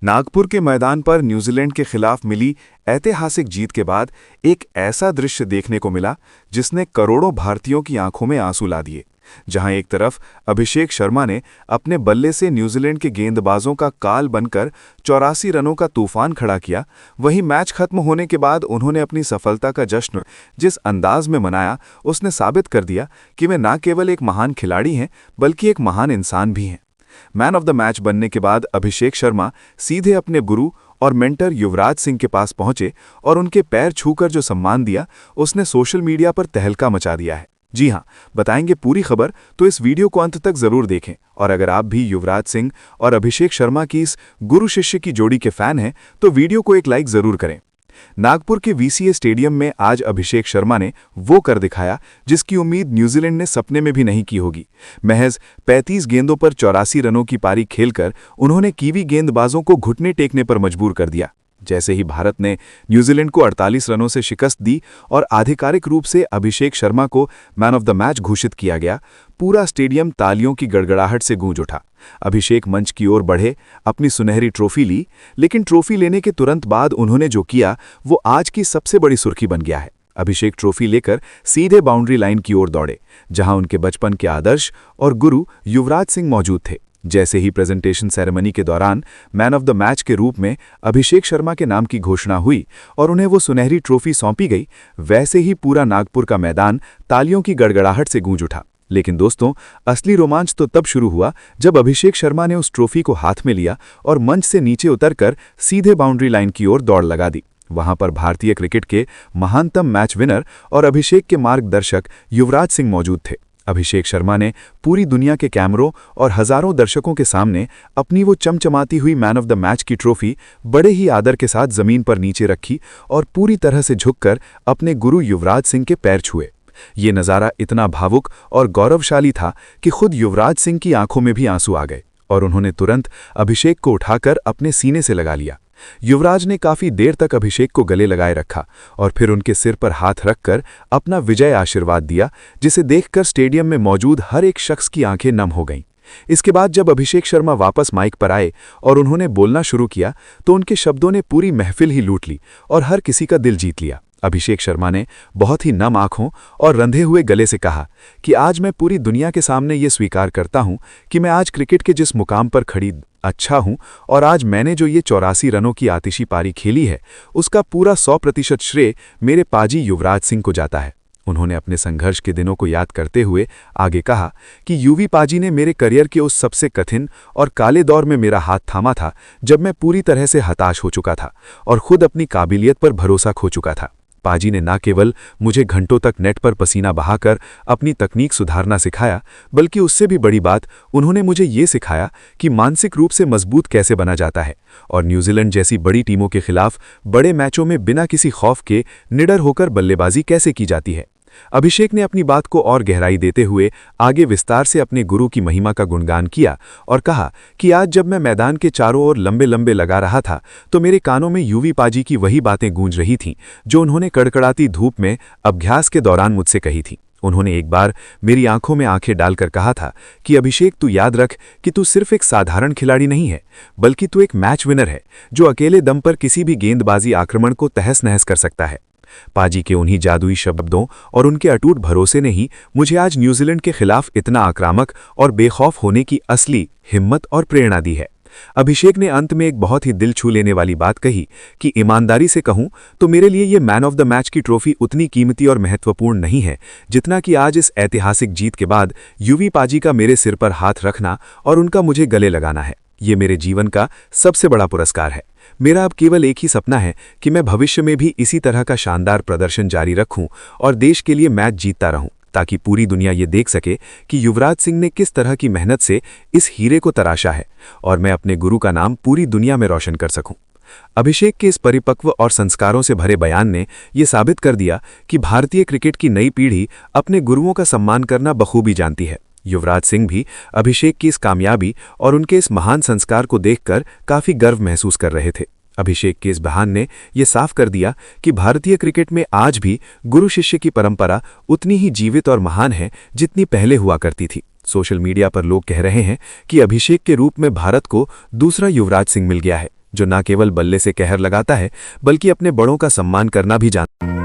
नागपुर के मैदान पर न्यूजीलैंड के खिलाफ मिली ऐतिहासिक जीत के बाद एक ऐसा दृश्य देखने को मिला जिसने करोड़ों भारतीयों की आंखों में आंसू ला दिए। जहां एक तरफ अभिषेक शर्मा ने अपने बल्ले से न्यूजीलैंड के गेंदबाजों का काल बनकर 84 रनों का तूफान खड़ा किया, वहीं मैच खत्म होने के बाद उन्होंने अपनी सफलता का जश्न जिस अंदाज में मनाया, उसने साबित कर दिया कि वे न केवल एक महान खिलाड़ी हैं बल्कि एक महान इंसान भी हैं। मैन ऑफ द मैच बनने के बाद अभिषेक शर्मा सीधे अपने गुरु और मेंटर युवराज सिंह के पास पहुंचे और उनके पैर छूकर जो सम्मान दिया, उसने सोशल मीडिया पर तहलका मचा दिया है। जी हां, बताएंगे पूरी खबर, तो इस वीडियो को अंत तक जरूर देखें। और अगर आप भी युवराज सिंह और अभिषेक शर्मा की इस गुरु शिष्य की जोड़ी के फैन हैं तो वीडियो को एक लाइक जरूर करें। नागपुर के वीसीए स्टेडियम में आज अभिषेक शर्मा ने वो कर दिखाया जिसकी उम्मीद न्यूजीलैंड ने सपने में भी नहीं की होगी। महज 35 गेंदों पर 84 रनों की पारी खेलकर उन्होंने कीवी गेंदबाजों को घुटने टेकने पर मजबूर कर दिया। जैसे ही भारत ने न्यूजीलैंड को 48 रनों से शिकस्त दी और आधिकारिक रूप से अभिषेक शर्मा को मैन ऑफ द मैच घोषित किया गया, पूरा स्टेडियम तालियों की गड़गड़ाहट से गूंज उठा। अभिषेक मंच की ओर बढ़े, अपनी सुनहरी ट्रॉफी ली, लेकिन ट्रॉफी लेने के तुरंत बाद उन्होंने जो किया वो आज की सबसे बड़ी सुर्खी बन गया है। अभिषेक ट्रॉफी लेकर सीधे बाउंड्री लाइन की ओर दौड़े, जहां उनके बचपन के आदर्श और गुरु युवराज सिंह मौजूद थे। जैसे ही प्रेजेंटेशन सेरेमनी के दौरान मैन ऑफ द मैच के रूप में अभिषेक शर्मा के नाम की घोषणा हुई और उन्हें वो सुनहरी ट्रॉफी सौंपी गई, वैसे ही पूरा नागपुर का मैदान तालियों की गड़गड़ाहट से गूंज उठा। लेकिन दोस्तों, असली रोमांच तो तब शुरू हुआ जब अभिषेक शर्मा ने उस ट्रॉफी को हाथ में लिया और मंच से नीचे उतरकर सीधे बाउंड्री लाइन की ओर दौड़ लगा दी। वहां पर भारतीय क्रिकेट के महानतम मैच विनर और अभिषेक के मार्गदर्शक युवराज सिंह मौजूद थे। अभिषेक शर्मा ने पूरी दुनिया के कैमरों और हजारों दर्शकों के सामने अपनी वो चमचमाती हुई मैन ऑफ द मैच की ट्रॉफी बड़े ही आदर के साथ जमीन पर नीचे रखी और पूरी तरह से झुककर अपने गुरु युवराज सिंह के पैर छुए। ये नज़ारा इतना भावुक और गौरवशाली था कि खुद युवराज सिंह की आंखों में भी आंसू आ गए और उन्होंने तुरंत अभिषेक को उठाकर अपने सीने से लगा लिया। युवराज ने काफी देर तक अभिषेक को गले लगाए रखा और फिर उनके सिर पर हाथ रखकर अपना विजय आशीर्वाद दिया, जिसे देखकर स्टेडियम में मौजूद हर एक शख्स की आंखें नम हो गईं। इसके बाद जब अभिषेक शर्मा वापस माइक पर आए और उन्होंने बोलना शुरू किया तो उनके शब्दों ने पूरी महफिल ही लूट ली और हर किसी का दिल जीत लिया। अभिषेक शर्मा ने बहुत ही नम आंखों और रंधे हुए गले से कहा कि आज मैं पूरी दुनिया के सामने ये स्वीकार करता हूं कि मैं आज क्रिकेट के जिस मुकाम पर खड़ी अच्छा हूं और आज मैंने जो ये 84 रनों की आतिशी पारी खेली है, उसका पूरा 100% श्रेय मेरे पाजी युवराज सिंह को जाता है। उन्होंने अपने संघर्ष के दिनों को याद करते हुए आगे कहा कि यूवी पाजी ने मेरे करियर के उस सबसे कठिन और काले दौर में मेरा हाथ थामा था जब मैं पूरी तरह से हताश हो चुका था और खुद अपनी काबिलियत पर भरोसा खो चुका था। पाजी ने न केवल मुझे घंटों तक नेट पर पसीना बहाकर अपनी तकनीक सुधारना सिखाया, बल्कि उससे भी बड़ी बात, उन्होंने मुझे ये सिखाया कि मानसिक रूप से मजबूत कैसे बना जाता है और न्यूजीलैंड जैसी बड़ी टीमों के खिलाफ बड़े मैचों में बिना किसी खौफ के निडर होकर बल्लेबाजी कैसे की जाती है। अभिषेक ने अपनी बात को और गहराई देते हुए आगे विस्तार से अपने गुरु की महिमा का गुणगान किया और कहा कि आज जब मैं मैदान के चारों ओर लंबे लंबे लगा रहा था तो मेरे कानों में यूवी पाजी की वही बातें गूंज रही थीं जो उन्होंने कड़कड़ाती धूप में अभ्यास के दौरान मुझसे कही थी। उन्होंने एक बार मेरी आंखों में आंखें डालकर कहा था कि अभिषेक, तू याद रख कि तू सिर्फ एक साधारण खिलाड़ी नहीं है, बल्कि तू एक मैच विनर है जो अकेले दम पर किसी भी गेंदबाजी आक्रमण को तहस नहस कर सकता है। पाजी के उन्हीं जादुई शब्दों और उनके अटूट भरोसे ने ही मुझे आज न्यूजीलैंड के खिलाफ इतना आक्रामक और बेखौफ होने की असली हिम्मत और प्रेरणा दी है। अभिषेक ने अंत में एक बहुत ही दिल छू लेने वाली बात कही कि ईमानदारी से कहूं तो मेरे लिए ये मैन ऑफ द मैच की ट्रॉफी उतनी कीमती और महत्वपूर्ण नहीं है जितना कि आज इस ऐतिहासिक जीत के बाद यूवी पाजी का मेरे सिर पर हाथ रखना और उनका मुझे गले लगाना है। ये मेरे जीवन का सबसे बड़ा पुरस्कार है। मेरा अब केवल एक ही सपना है कि मैं भविष्य में भी इसी तरह का शानदार प्रदर्शन जारी रखूं और देश के लिए मैच जीतता रहूं, ताकि पूरी दुनिया ये देख सके कि युवराज सिंह ने किस तरह की मेहनत से इस हीरे को तराशा है और मैं अपने गुरु का नाम पूरी दुनिया में रोशन कर सकूं। अभिषेक के इस परिपक्व और संस्कारों से भरे बयान ने यह साबित कर दिया कि भारतीय क्रिकेट की नई पीढ़ी अपने गुरुओं का सम्मान करना बखूबी जानती है। युवराज सिंह भी अभिषेक की इस कामयाबी और उनके इस महान संस्कार को देखकर काफी गर्व महसूस कर रहे थे। अभिषेक के इस बयान ने यह साफ कर दिया कि भारतीय क्रिकेट में आज भी गुरु शिष्य की परंपरा उतनी ही जीवित और महान है जितनी पहले हुआ करती थी। सोशल मीडिया पर लोग कह रहे हैं कि अभिषेक के रूप में भारत को दूसरा युवराज सिंह मिल गया है, जो न केवल बल्ले से कहर लगाता है बल्कि अपने बड़ों का सम्मान करना भी जानता है।